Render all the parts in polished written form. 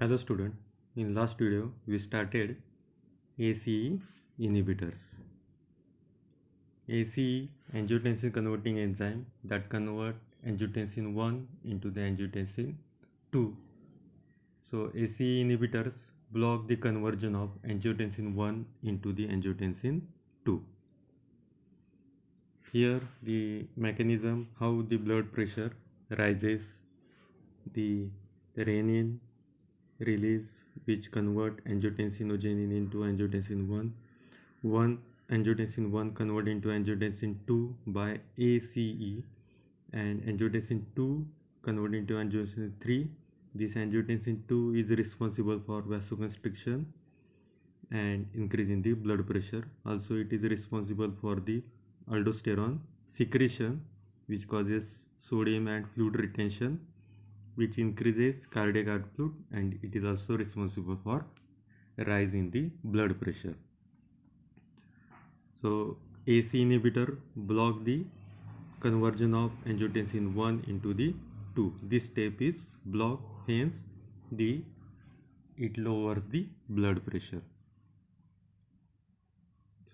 Hello student, in last video we started ACE inhibitors. ACE, angiotensin converting enzyme that convert angiotensin 1 into the angiotensin 2. So ACE inhibitors block the conversion of angiotensin 1 into the angiotensin 2. Here the mechanism how the blood pressure rises, the renin release which convert angiotensinogenin into angiotensin 1 angiotensin 1 convert into angiotensin 2 by ACE, and angiotensin 2 convert into angiotensin 3. This angiotensin 2 is responsible for vasoconstriction and increase in the blood pressure. Also it is responsible for the aldosterone secretion which causes sodium and fluid retention, which increases cardiac output, and it is also responsible for rise in the blood pressure. So ACE inhibitor block the conversion of angiotensin 1 into the 2. This step is block, hence it lowers the blood pressure.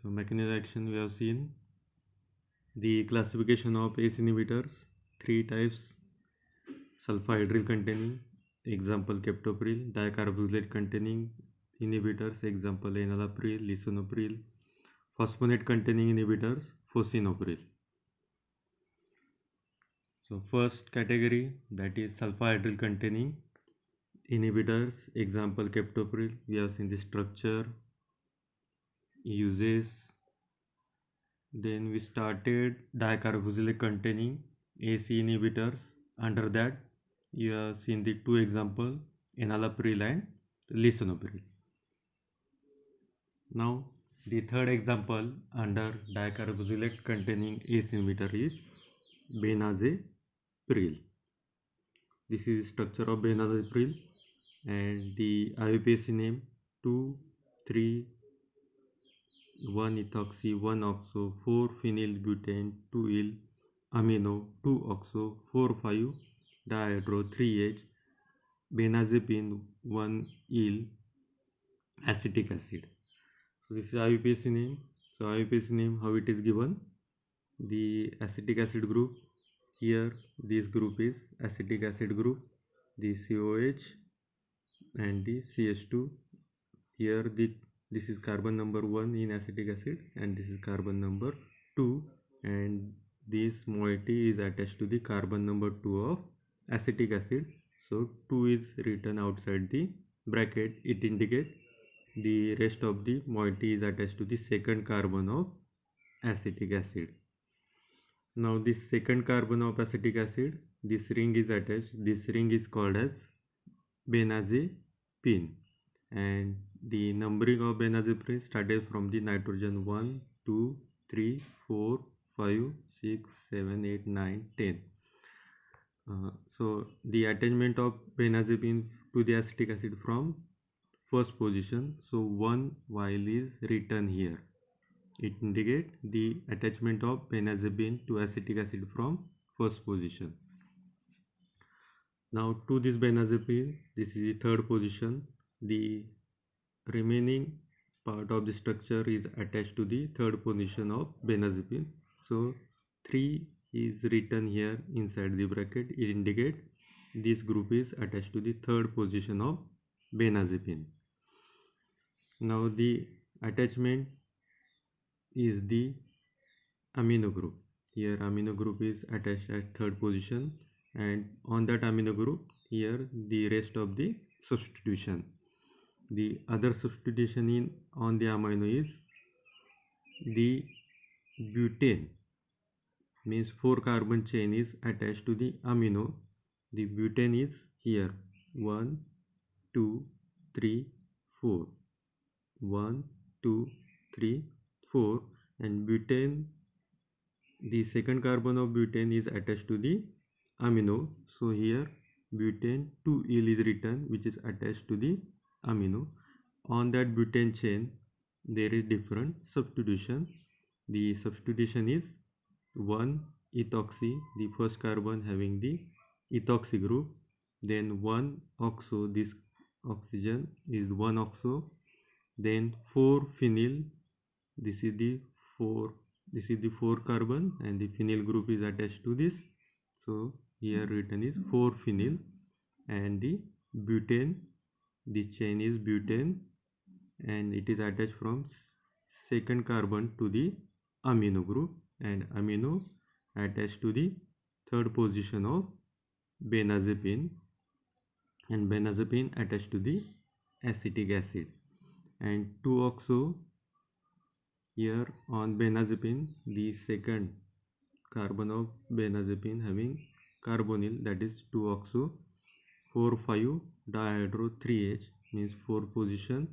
So mechanism action we have seen. The classification of ACE inhibitors, 3 types: sulfhydryl containing, example captopril; dicarboxylate containing inhibitors, example enalapril, lisinopril; phosphonate containing inhibitors, fosinopril. So first category, that is sulfhydryl containing inhibitors, example captopril. We have seen the structure, uses. Then we started dicarboxylate containing ACE inhibitors. Under that you have seen the 2 examples, enalapril and lisinopril. Now the third example under dicarboxylate containing ACE inhibitor is benazepril. This is structure of benazepril, and the IUPAC name 2,3,1-ethoxy, 1-oxo, 4-phenylbutane, 2-il amino, 2-oxo, 4,5-dihydro, 3H, benazepine, 1-il acetic acid. So this is IUPAC name. So IUPAC name, how it is given: the acetic acid group, here this group is acetic acid group, the COH and the CH2. Here this is carbon number 1 in acetic acid, and this is carbon number 2, and this moiety is attached to the carbon number 2 of acetic acid. So 2 is written outside the bracket. It indicates the rest of the moiety is attached to the second carbon of acetic acid. Now this second carbon of acetic acid, this ring is attached. This ring is called as benazepine, and the numbering of benazepine started from the nitrogen 1, 2, 3, 4, 5, 6, 7, 8, 9, 10. So the attachment of benazepine to the acetic acid from first position. So 1 while is written here. It indicates the attachment of benazepine to acetic acid from first position. Now to this benazepine, this is the third position. The remaining part of the structure is attached to the third position of benazepine. So 3 is written here inside the bracket. It indicates this group is attached to the third position of benazepine. Now the attachment is the amino group. Here amino group is attached at third position, and on that amino group here the rest of the substitution. The other substitution on the amino is the butane, means 4 carbon chain is attached to the amino. The butane is here 1, 2, 3, 4, 1, 2, 3, 4, and butane, the second carbon of butane is attached to the amino. So here butane 2-il is written, which is attached to the amino. On that butane chain there is different substitution. The substitution is 1-ethoxy, the first carbon having the ethoxy group, then 1-oxo, this oxygen is 1 oxo, then 4 phenyl. This is the 4 carbon, and the phenyl group is attached to this. So here written is 4 phenyl, and the butane, the chain is butane, and it is attached from second carbon to the amino group, and amino attached to the third position of benazepine, and benazepine attached to the acetic acid, and 2-oxo. Here on benazepine, the second carbon of benazepine having carbonyl, that is 2-oxo, 4,5 dihydro 3H, means 4 position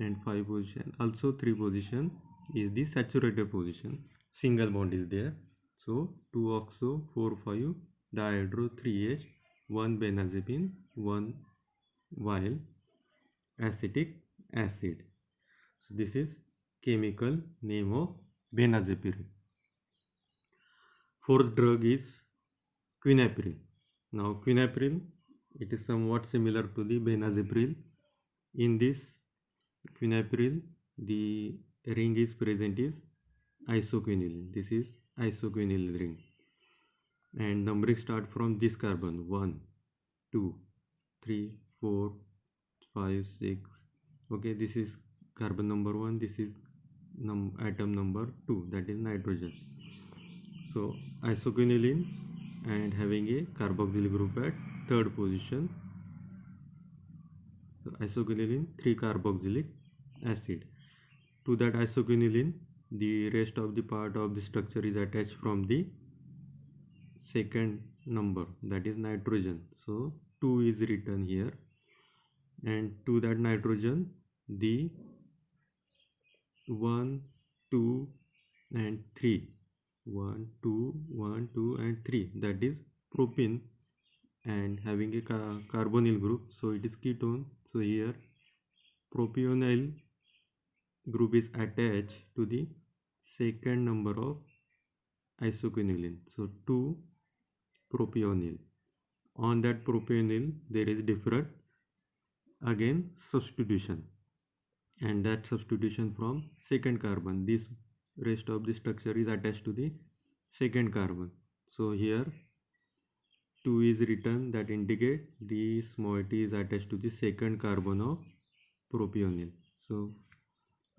and 5 position, also 3 position is the saturated position, single bond is there. So 2-oxo 4,5 dihydro 3H, 1 benazepine, 1 vial acetic acid. So this is chemical name of benazepirine. Fourth drug is quinapril. Now quinapril, it is somewhat similar to the benazepril. In this quinapril, the ring is present is isoquinylene. This is isoquinylene ring, and numbering start from this carbon: 1, 2, 3, 4, 5, 6. Okay, this is carbon number 1, this is atom number 2, that is nitrogen. So isoquinylene, and having a carboxyl group at third position. So isoquinylene 3 carboxylic acid. To that isoquinylene, the rest of the part of the structure is attached from the second number, that is nitrogen. So 2 is written here, and to that nitrogen, the 1, 2 and 3, 1, 2, 1, 2 and 3, that is propene, and having a carbonyl group, so it is ketone. So here propionyl group is attached to the second number of isoquinylene, so 2 propionyl. On that propionyl there is different again substitution, and that substitution from second carbon, this rest of the structure is attached to the second carbon. So here 2 is written, that indicate this moiety is attached to the second carbon of propionyl. So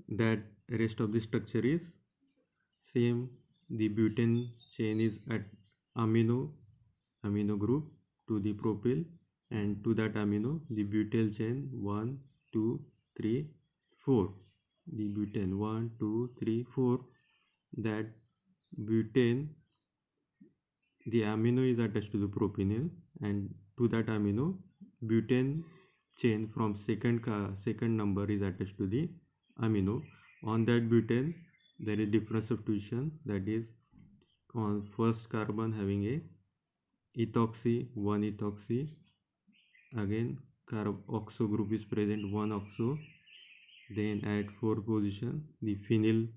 that rest of the structure is same. The butane chain is at amino group to the propyl, and to that amino the butyl chain 1, 2, 3, 4. The butane 1, 2, 3, 4. That butane, the amino is attached to the propionyl, and to that amino butane chain from second number is attached to the amino. On that butane there is different substitution, that is on first carbon having a ethoxy, 1 ethoxy, again oxo group is present, 1 oxo, then at 4 position the phenyl,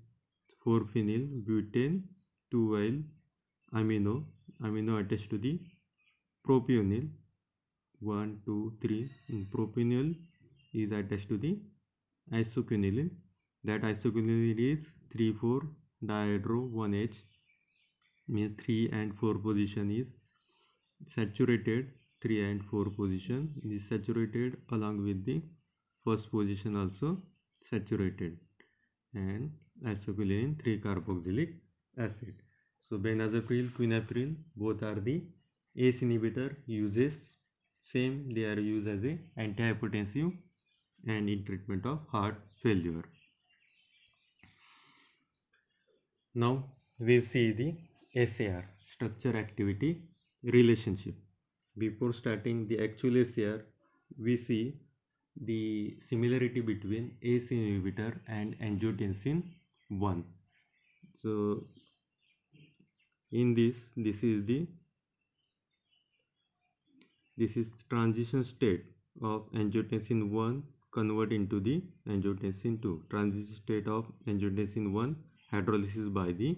4 phenyl butane, 2 vial amino attached to the propionyl, 1, 2, 3. Propionyl is attached to the isoquinylene. That isoquinylene is 3, 4 dihydro 1H, means 3 and 4 position is saturated. 3 and 4 position is saturated along with the first position also saturated, and isoquinylene 3 carboxylic acid. So benazepril, quinapril, both are the ACE inhibitor uses. Same, they are used as a antihypertensive and in treatment of heart failure. Now we'll see the SAR, structure activity relationship. Before starting the actual SAR, we see the similarity between ACE inhibitor and angiotensin 1. So in this is transition state of angiotensin 1 convert into the angiotensin 2. Transition state of angiotensin 1 hydrolysis by the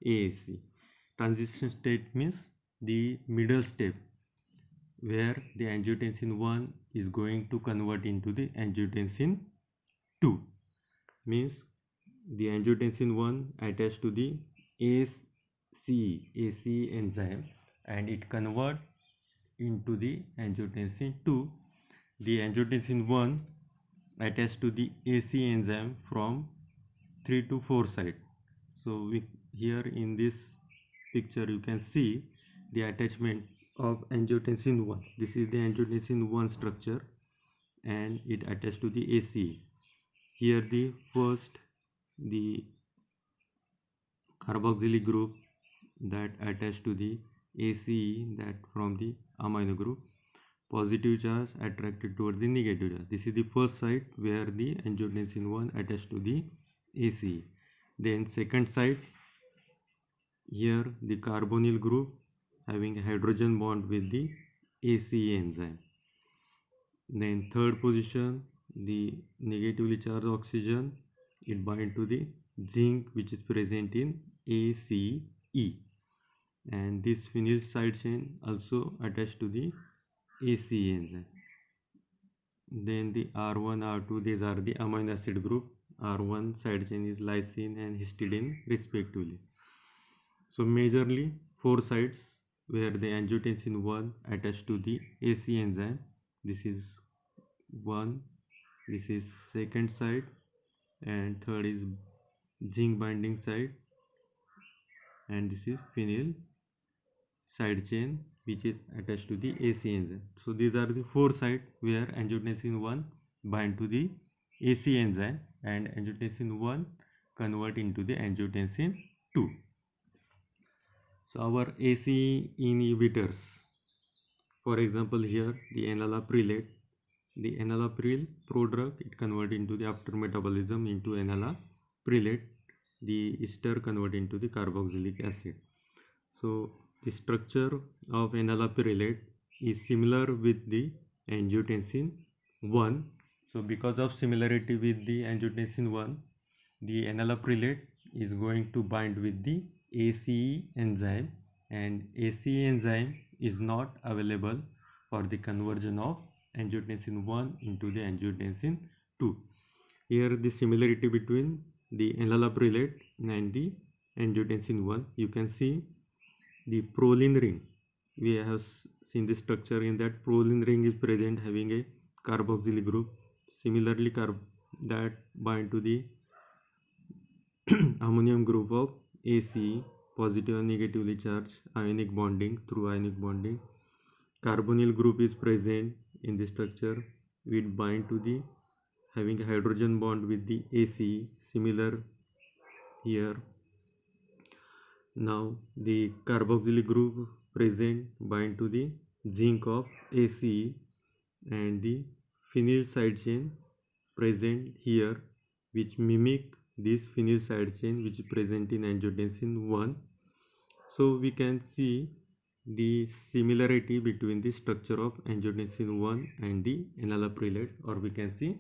AAC. Transition state means the middle step where the angiotensin 1 is going to convert into the angiotensin 2. Means the angiotensin 1 attached to the ACE enzyme and it convert into the angiotensin 2. The angiotensin 1 attached to the AC enzyme from 3 to 4 site. So here in this picture you can see the attachment of angiotensin 1. This is the angiotensin 1 structure and it attached to the ACE. Here the carboxylic group that attached to the ACE, that from the amino group, positive charge attracted towards the negative charge. This is the first site where the angiotensin 1 attached to the ACE. Then second site, here the carbonyl group having a hydrogen bond with the ACE enzyme. Then third position, the negatively charged oxygen, it bind to the zinc which is present in ACE, and this phenyl side chain also attached to the ACE enzyme. Then the R1, R2, these are the amino acid group. R1 side chain is lysine and histidine respectively. So majorly 4 sites where the angiotensin 1 attached to the ACE enzyme. This is one, this is second site, and third is zinc binding site, and this is phenyl side chain which is attached to the ACE enzyme. So these are the 4 sites where angiotensin 1 bind to the ACE enzyme and angiotensin 1 convert into the angiotensin 2. So our ACE inhibitors, for example here the enalapril, the enalapril prodrug, it convert into the after metabolism into enalapril, the ester convert into the carboxylic acid. So the structure of enalapril is similar with the angiotensin 1. So because of similarity with the angiotensin 1, the enalapril is going to bind with the ACE enzyme, and ACE enzyme is not available for the conversion of angiotensin 1 into the angiotensin 2. Here the similarity between the enalapril and the angiotensin 1, you can see the proline ring. We have seen the structure in that proline ring is present having a carboxylic group. Similarly that bind to the ammonium group of ACE, positive and negatively charged ionic bonding through ionic bonding. Carbonyl group is present in the structure, which bind to the having a hydrogen bond with the ACE, similar here. Now the carboxylic group present bind to the zinc of ACE, and the phenyl side chain present here which mimic this phenyl side chain which is present in angiotensin 1. So we can see the similarity between the structure of angiotensin 1 and the enalapril, or we can see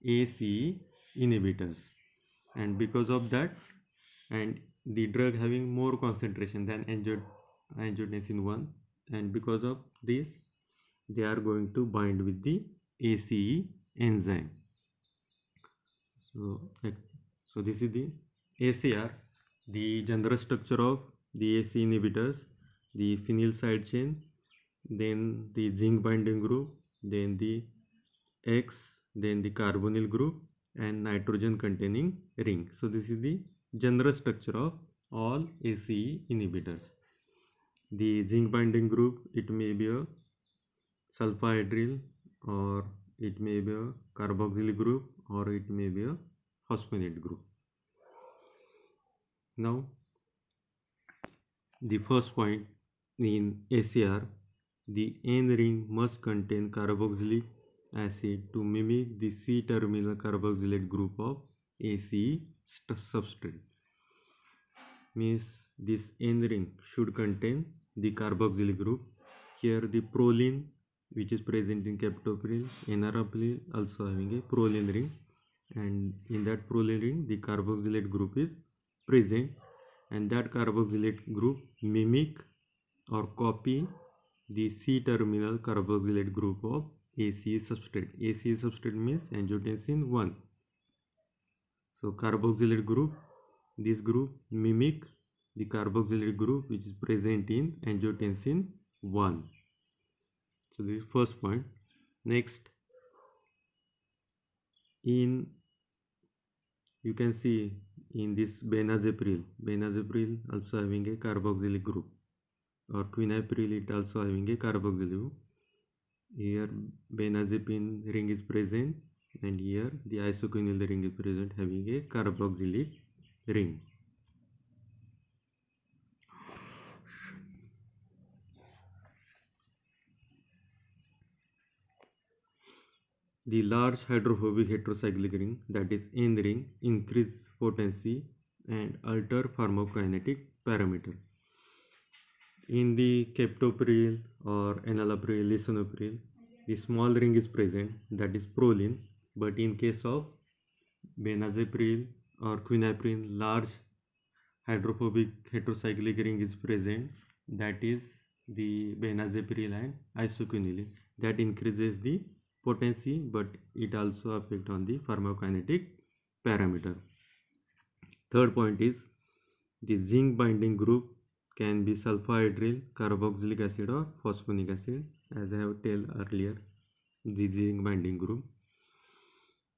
ACE inhibitors, and because of that, and the drug having more concentration than angiotensin 1, and because of this they are going to bind with the ACE enzyme. So this is the ACR, the general structure of the ACE inhibitors, the phenyl side chain, then the zinc binding group, then the X, then the carbonyl group, and nitrogen containing ring. So this is the general structure of all ACE inhibitors. The zinc binding group, it may be a sulfahydryl, or it may be a carboxylic group, or it may be a phosphonate group. Now the first point in ACR, the N ring must contain carboxylic acid to mimic the C-terminal carboxylate group of ACE substrate. Means this N ring should contain the carboxylic group. Here the proline which is present in captopril, enalapril also having a proline ring, and in that proline ring the carboxylate group is present, and that carboxylate group mimic or copy the C-terminal carboxylate group of ACE substrate. ACE substrate means angiotensin 1. So carboxylate group, this group mimic the carboxylate group which is present in angiotensin 1. So this is first point. Next, in you can see in this benazepril also having a carboxylic group, or quinapril it also having a carboxylic group. Here benazepine ring is present, and here the isoquinol ring is present having a carboxylic ring. The large hydrophobic heterocyclic ring, that is N ring, increase potency and alter pharmacokinetic parameter. In the captopril or enalapril, lisinopril, the small ring is present, that is proline, but in case of benazepril or quinapril, large hydrophobic heterocyclic ring is present, that is the benazepril and isoquinol. That increases the potency, but it also affects on the pharmacokinetic parameter. Third point is the zinc binding group can be sulfhydryl carboxylic acid or phosphonic acid, as I have told earlier, the zinc binding group.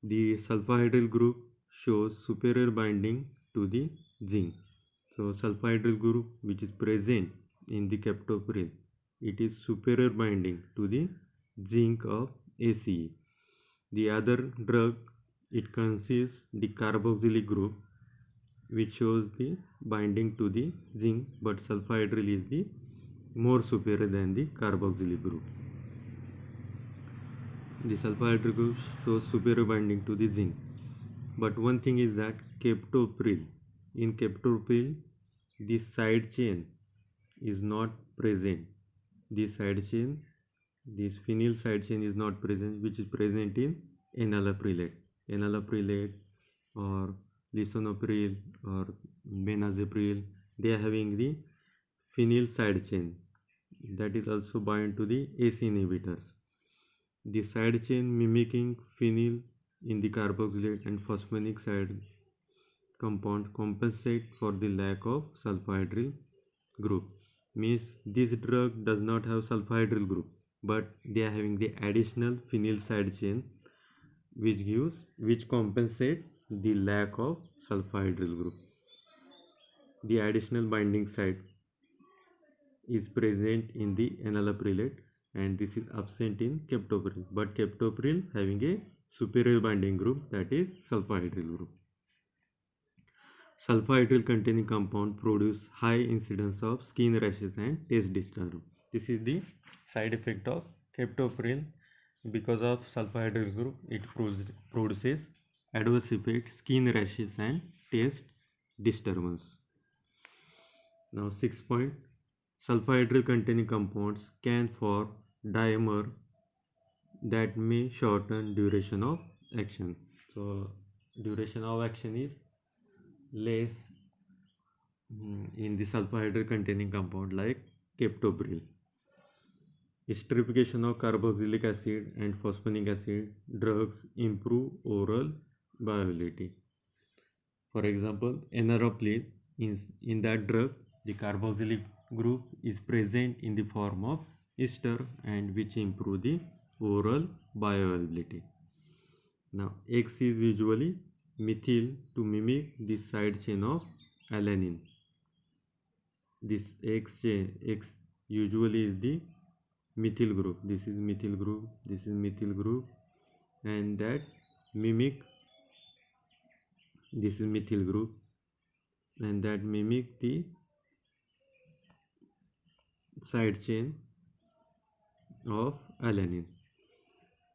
The sulfhydryl group shows superior binding to the zinc. So sulfhydryl group which is present in the captopril, it is superior binding to the zinc of ACE. The other drug, it consists the carboxylic group which shows the binding to the zinc, but sulfhydryl is the more superior than the carboxylic group. The sulfhydryl group shows superior binding to the zinc, but one thing is that in captopril the side chain is not present. This phenyl side chain is not present, which is present in enalaprilate or lisinopril or benazepril. They are having the phenyl side chain that is also bind to the ACE inhibitors. The side chain mimicking phenyl in the carboxylate and phosphonic side compound compensate for the lack of sulfhydryl group. Means this drug does not have sulfhydryl group, but they are having the additional phenyl side chain which compensates the lack of sulfhydryl group. The additional binding site is present in the enalaprilate, and this is absent in captopril, but captopril having a superior binding group, that is sulfhydryl group. Sulfhydryl containing compound produce high incidence of skin rashes and taste disturbance. This is the side effect of captopril. Because of sulfhydryl group, it produces adverse effect, skin rashes and taste disturbance. Now 6 point, sulfhydryl containing compounds can form dimer that may shorten duration of action. So duration of action is less in the sulfhydryl containing compound like captopril. Esterification of carboxylic acid and phosphonic acid drugs improve oral bioavailability. For example, enalapril, in that drug the carboxylic group is present in the form of ester, and which improve the oral bioavailability. Now X is usually methyl to mimic the side chain of alanine. This X usually is the methyl group. This is methyl group, this is methyl group, and that mimic, this is methyl group, and that mimic the side chain of alanine.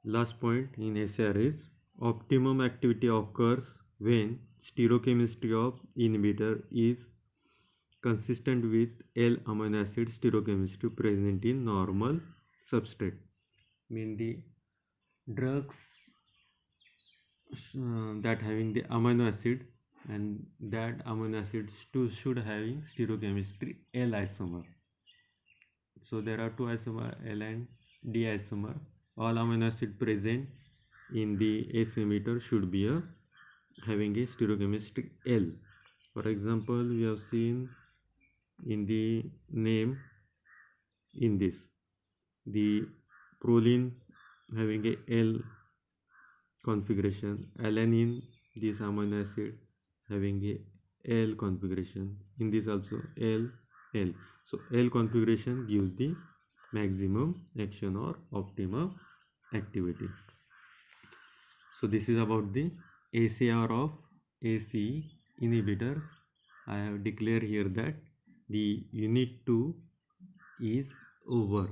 Last point in SAR is optimum activity occurs when stereochemistry of inhibitor is consistent with L-amino acid stereochemistry present in normal substrate. Mean the drugs that having the amino acid, and that amino acid should having stereochemistry L isomer. So there are two isomer, L and D isomer. all amino acid present in the ACE emitter should be having a stereochemistry L. For example, we have seen in the name in this, the proline having a L configuration, alanine, this amino acid having a L configuration, in this also L. So L configuration gives the maximum action or optimum activity. So this is about the ACR of ACE inhibitors. I have declared here that the unit 2 is over.